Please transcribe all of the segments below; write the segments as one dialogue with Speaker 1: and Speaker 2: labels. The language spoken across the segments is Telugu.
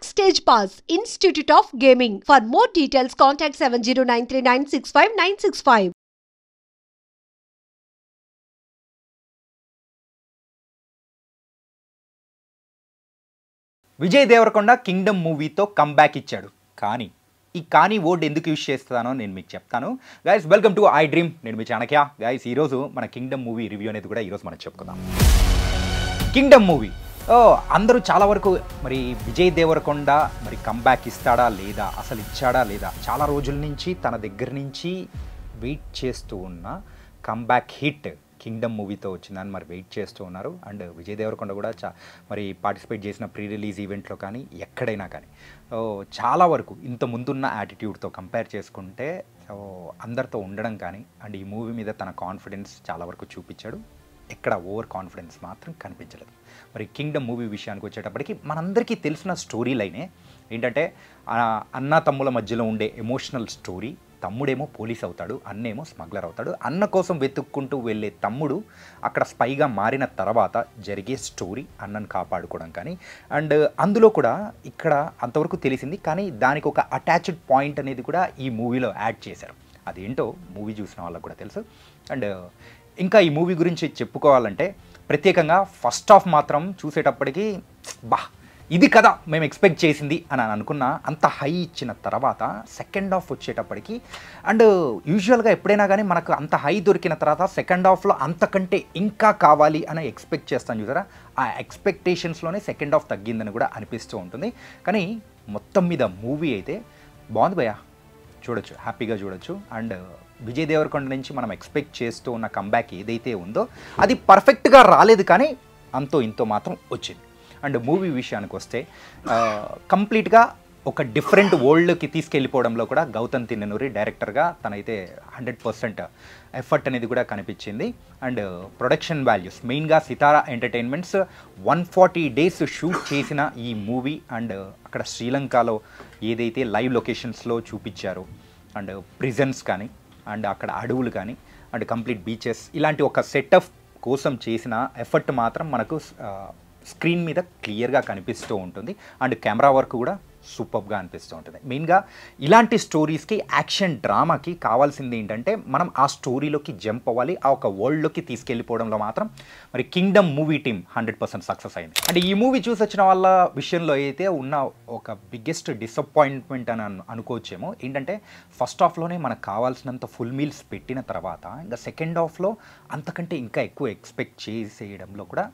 Speaker 1: Backstage Pass, Institute of Gaming. For more details, contact 7093965965965.
Speaker 2: Vijay Deverakonda Kingdom మూవీతో కంబ్యాక్ ఇచ్చాడు. కానీ వర్డ్ ఎందుకు యూజ్ చేస్తానో నేను మీకు చెప్తాను. Guys, welcome to I Dream. నేను మీ చాణక్య. గైస్, ఈరోజు మన కింగ్డమ్ మూవీ రివ్యూ అనేది కూడా ఈరోజు మనం చెప్పుకుందాం. కింగ్డమ్ మూవీ అందరూ చాలా వరకు మరి విజయ్ దేవరకొండ మరి కంబ్యాక్ ఇస్తాడా లేదా, అసలు ఇచ్చాడా లేదా, చాలా రోజుల నుంచి తన దగ్గర నుంచి వెయిట్ చేస్తూ ఉన్న కంబ్యాక్ హిట్ కింగ్డమ్ మూవీతో వచ్చిందని మరి వెయిట్ చేస్తూ ఉన్నారు. అండ్ విజయ్ దేవరకొండ కూడా మరి పార్టిసిపేట్ చేసిన ప్రీ రిలీజ్ ఈవెంట్లో కానీ ఎక్కడైనా కానీ చాలా వరకు ఇంత ముందున్న యాటిట్యూడ్తో కంపేర్ చేసుకుంటే అందరితో ఉండడం కానీ అండ్ ఈ మూవీ మీద తన కాన్ఫిడెన్స్ చాలా వరకు చూపించాడు. ఎక్కడ ఓవర్ కాన్ఫిడెన్స్ మాత్రం కనిపించలేదు. మరి కింగ్డమ్ మూవీ విషయానికి వచ్చేటప్పటికి మనందరికీ తెలిసిన స్టోరీ లైనే ఏంటంటే అన్న తమ్ముల మధ్యలో ఉండే ఎమోషనల్ స్టోరీ. తమ్ముడేమో పోలీస్ అవుతాడు, అన్నేమో స్మగ్లర్ అవుతాడు. అన్న కోసం వెతుక్కుంటూ వెళ్ళే తమ్ముడు అక్కడ స్పైగా మారిన తర్వాత జరిగే స్టోరీ, అన్నను కాపాడుకోవడం కానీ. అండ్ అందులో కూడా ఇక్కడ అంతవరకు తెలిసింది, కానీ దానికి ఒక అటాచ్డ్ పాయింట్ అనేది కూడా ఈ మూవీలో యాడ్ చేశారు. అదేంటో మూవీ చూసిన వాళ్ళకు కూడా తెలుసు. అండ్ ఇంకా ఈ మూవీ గురించి చెప్పుకోవాలంటే ప్రత్యేకంగా ఫస్ట్ హాఫ్ మాత్రం చూసేటప్పటికి ఇది కదా మేము ఎక్స్పెక్ట్ చేసింది అని అనుకున్న అంత హై ఇచ్చిన తర్వాత సెకండ్ హాఫ్ వచ్చేటప్పటికి అండ్ యూజువల్గా ఎప్పుడైనా కానీ మనకు అంత హై దొరికిన తర్వాత సెకండ్ హాఫ్లో అంతకంటే ఇంకా కావాలి అని ఎక్స్పెక్ట్ చేస్తాను చూసారా. ఆ ఎక్స్పెక్టేషన్స్లోనే సెకండ్ హాఫ్ తగ్గిందని కూడా అనిపిస్తూ ఉంటుంది. కానీ మొత్తం మీద మూవీ అయితే బాగుంది భయ్యా, చూడొచ్చు, హ్యాపీగా చూడొచ్చు. అండ్ విజయ్ దేవరకొండ నుంచి మనం ఎక్స్పెక్ట్ చేస్తూ ఉన్న కంబ్యాక్ ఏదైతే ఉందో అది పర్ఫెక్ట్గా రాలేదు, కానీ అంతో ఇంతో మాత్రం వచ్చింది. అండ్ మూవీ విషయానికి వస్తే కంప్లీట్గా ఒక డిఫరెంట్ వరల్డ్కి తీసుకెళ్ళిపోవడంలో కూడా గౌతమ్ తిన్ననూరి డైరెక్టర్గా తనైతే 100% ఎఫర్ట్ అనేది కూడా కనిపించింది. అండ్ ప్రొడక్షన్ వాల్యూస్ మెయిన్గా సితారా ఎంటర్టైన్మెంట్స్ 140 days షూట్ చేసిన ఈ మూవీ. అండ్ అక్కడ శ్రీలంకలో ఏదైతే లైవ్ లొకేషన్స్లో చూపించారో అండ్ ప్రిజన్స్ కానీ అండ్ అక్కడ అడవులు కానీ అండ్ కంప్లీట్ బీచెస్ ఇలాంటి ఒక సెటప్ కోసం చేసిన ఎఫర్ట్ మాత్రం మనకు స్క్రీన్ మీద క్లియర్గా కనిపిస్తూ ఉంటుంది. అండ్ కెమెరా వర్క్ కూడా సూపర్గా అనిపిస్తూ ఉంటుంది. మెయిన్గా ఇలాంటి స్టోరీస్కి, యాక్షన్ డ్రామాకి కావాల్సింది ఏంటంటే మనం ఆ స్టోరీలోకి జంప్ అవ్వాలి, ఆ ఒక వరల్డ్లోకి తీసుకెళ్ళిపోవడంలో మాత్రం మరి కింగ్డమ్ మూవీ టీమ్ 100% సక్సెస్ అయింది. అంటే ఈ మూవీ చూసి వచ్చిన వాళ్ళ విషయంలో అయితే ఉన్న ఒక బిగ్గెస్ట్ డిసప్పాయింట్మెంట్ అని అనుకోవచ్చేమో ఏంటంటే ఫస్ట్ హాఫ్లోనే మనకు కావాల్సినంత ఫుల్ మీల్స్ పెట్టిన తర్వాత ఇంకా సెకండ్ హాఫ్లో అంతకంటే ఇంకా ఎక్కువ ఎక్స్పెక్ట్ చేసేయడంలో కూడా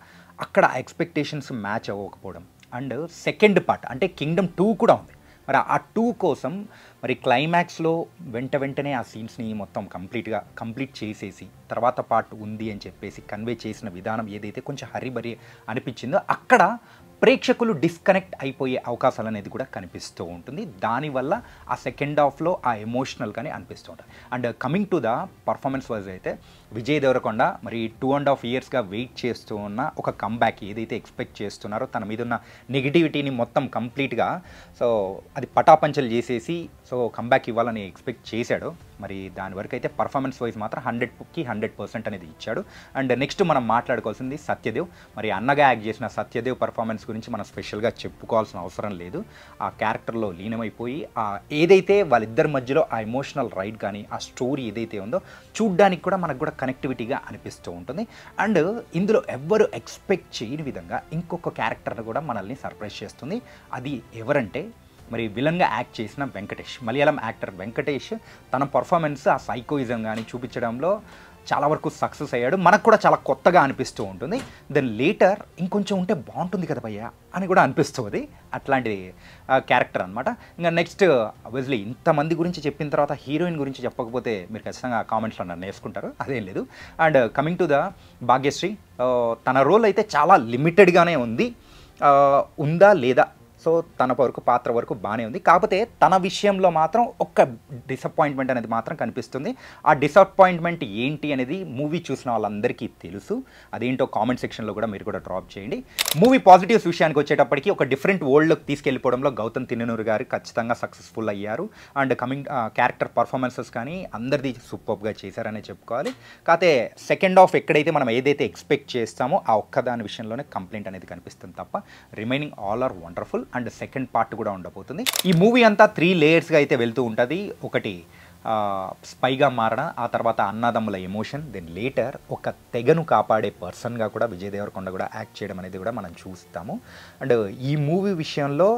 Speaker 2: అక్కడ ఎక్స్పెక్టేషన్స్ మ్యాచ్ అవ్వకపోవడం. అండ్ సెకండ్ పార్ట్ అంటే కింగ్డమ్ 2 కూడా ఉంది. మరి ఆ 2 కోసం మరి క్లైమాక్స్లో వెంటనే ఆ సీన్స్ని మొత్తం కంప్లీట్ చేసేసి తర్వాత పార్ట్ ఉంది అని చెప్పేసి కన్వే చేసిన విధానం ఏదైతే కొంచెం హరిబరి అనిపించిందో అక్కడ ప్రేక్షకులు డిస్కనెక్ట్ అయిపోయే అవకాశాలు అనేది కూడా కనిపిస్తూ ఉంటుంది. దానివల్ల ఆ సెకండ్ హాఫ్లో ఆ ఎమోషనల్ కానీ అనిపిస్తూ ఉంటుంది. And coming to the performance wise అయితే విజయ్ దేవరకొండ మరి 2.5 yearsగా వెయిట్ చేస్తూ ఉన్న ఒక కంబ్యాక్ ఏదైతే ఎక్స్పెక్ట్ చేస్తున్నారో తన మీద ఉన్న నెగిటివిటీని మొత్తం కంప్లీట్గా అది పటాపంచలు చేసేసి కంబ్యాక్ ఇవ్వాలని ఎక్స్పెక్ట్ చేశాడు. మరి దాని వరకు అయితే పర్ఫార్మెన్స్ వైజ్ మాత్రం 100కి 100% అనేది ఇచ్చాడు. అండ్ నెక్స్ట్ మనం మాట్లాడుకోవాల్సింది సత్యదేవ్. మరి అన్నగా యాక్ట్ చేసిన సత్యదేవ్ పర్ఫార్మెన్స్ గురించి మనం స్పెషల్గా చెప్పుకోవాల్సిన అవసరం లేదు. ఆ క్యారెక్టర్లో లీనమైపోయి ఏదైతే వాళ్ళిద్దరి మధ్యలో ఆ ఎమోషనల్ రైడ్ కానీ ఆ స్టోరీ ఏదైతే ఉందో చూడ్డానికి కూడా మనకు కూడా కనెక్టివిటీగా అనిపిస్తూ ఉంటుంది. అండ్ ఇందులో ఎవ్వరు ఎక్స్పెక్ట్ చేయని విధంగా ఇంకొక క్యారెక్టర్ని కూడా మనల్ని సర్ప్రైజ్ చేస్తుంది. అది ఎవరంటే మరి విలన్గా యాక్ట్ చేసిన వెంకటేష్, మలయాళం యాక్టర్ వెంకటేష్. తన పర్ఫార్మెన్స్ ఆ సైకోయిజం కానీ చూపించడంలో చాలా వరకు సక్సెస్ అయ్యాడు. మనకు కూడా చాలా కొత్తగా అనిపిస్తూ ఉంటుంది. దెన్ లేటర్ ఇంకొంచెం ఉంటే బాగుంటుంది కదా భయ్యా అని కూడా అనిపిస్తుంది. అట్లాంటి క్యారెక్టర్ అనమాట. ఇంకా నెక్స్ట్ ఆబ్వియస్లీ ఇంతమంది గురించి చెప్పిన తర్వాత హీరోయిన్ గురించి చెప్పకపోతే మీరు ఖచ్చితంగా కామెంట్స్లో నన్ను వేసుకుంటారు, అదేం లేదు. And coming to the Bhagyashree, తన రోల్ అయితే చాలా లిమిటెడ్గానే ఉంది. ఉందా లేదా తన పాత్ర వరకు బాగానే ఉంది. కాకపోతే తన విషయంలో మాత్రం ఒక్క డిసప్పాయింట్మెంట్ అనేది మాత్రం కనిపిస్తుంది. ఆ డిసప్పాయింట్మెంట్ ఏంటి అనేది మూవీ చూసిన వాళ్ళందరికీ తెలుసు. అదేంటో కామెంట్ సెక్షన్లో కూడా మీరు కూడా డ్రాప్ చేయండి. మూవీ పాజిటివ్స్ విషయానికి వచ్చేటప్పటికి ఒక డిఫరెంట్ వరల్డ్లోకి తీసుకెళ్ళిపోవడంలో గౌతమ్ తిన్ననూరి గారు ఖచ్చితంగా సక్సెస్ఫుల్ అయ్యారు. అండ్ క్యారెక్టర్ పర్ఫార్మెన్సెస్ కానీ అందరిది సూపర్గా చేశారనే చెప్పుకోవాలి. కాకపోతే సెకండ్ హాఫ్ ఎక్కడైతే మనం ఏదైతే ఎక్స్పెక్ట్ చేస్తామో ఆ ఒక్కదాని విషయంలోనే కంప్లైంట్ అనేది కనిపిస్తుంది తప్ప remaining all are wonderful. And second part కూడా ఉండబోతుంది. ఈ మూవీ అంతా 3 లేయర్స్గా అయితే వెళ్తూ ఉంటుంది. ఒకటి స్పైగా మారడం, ఆ తర్వాత అన్నదమ్ముల ఎమోషన్, దెన్ లేటర్ ఒక తెగను కాపాడే పర్సన్గా కూడా విజయ్ దేవరకొండ కూడా యాక్ట్ చేయడం అనేది కూడా మనం చూస్తాము. అండ్ ఈ మూవీ విషయంలో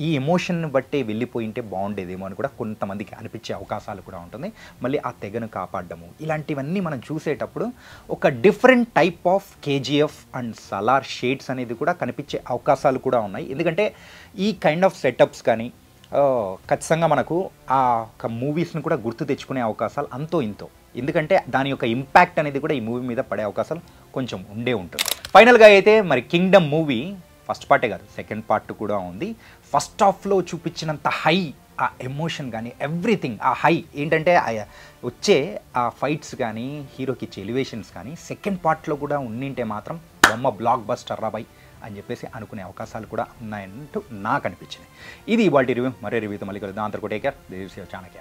Speaker 2: ఈ ఎమోషన్ని బట్టే వెళ్ళిపోయింటే బాగుండేదేమో అని కూడా కొంతమందికి అనిపించే అవకాశాలు కూడా ఉంటుంది. మళ్ళీ ఆ తెగను కాపాడము, ఇలాంటివన్నీ మనం చూసేటప్పుడు ఒక different type of KGF and Salaar shades అనేది కూడా కనిపించే అవకాశాలు కూడా ఉన్నాయి. ఎందుకంటే ఈ కైండ్ ఆఫ్ సెటప్స్ కానీ ఖచ్చితంగా మనకు ఆ ఒక మూవీస్ని కూడా గుర్తు తెచ్చుకునే అవకాశాలు అంతో ఇంతో, ఎందుకంటే దాని యొక్క ఇంపాక్ట్ అనేది కూడా ఈ మూవీ మీద పడే అవకాశాలు కొంచెం ఉండే ఉంటుంది. ఫైనల్గా అయితే మరి కింగ్డమ్ మూవీ ఫస్ట్ పార్టే కాదు, సెకండ్ పార్ట్ కూడా ఉంది. ఫస్ట్ హాఫ్లో చూపించినంత హై, ఆ ఎమోషన్ కానీ ఎవ్రీథింగ్, ఆ హై ఏంటంటే వచ్చే ఆ ఫైట్స్ కానీ హీరోకి ఇచ్చే ఎలివేషన్స్ కానీ సెకండ్ పార్ట్లో కూడా ఉండింటే మాత్రం బొమ్మ బ్లాక్ బస్టర్ రాబాయ్ అని చెప్పేసి అనుకునే అవకాశాలు కూడా ఉన్నాయంటూ నాకు అనిపించింది. ఇది ఇవాల్టి రివ్యూ. మరే రివ్యూతో మళ్ళీ కలుద్దాం. అంతకు take care. This is your Chanakya.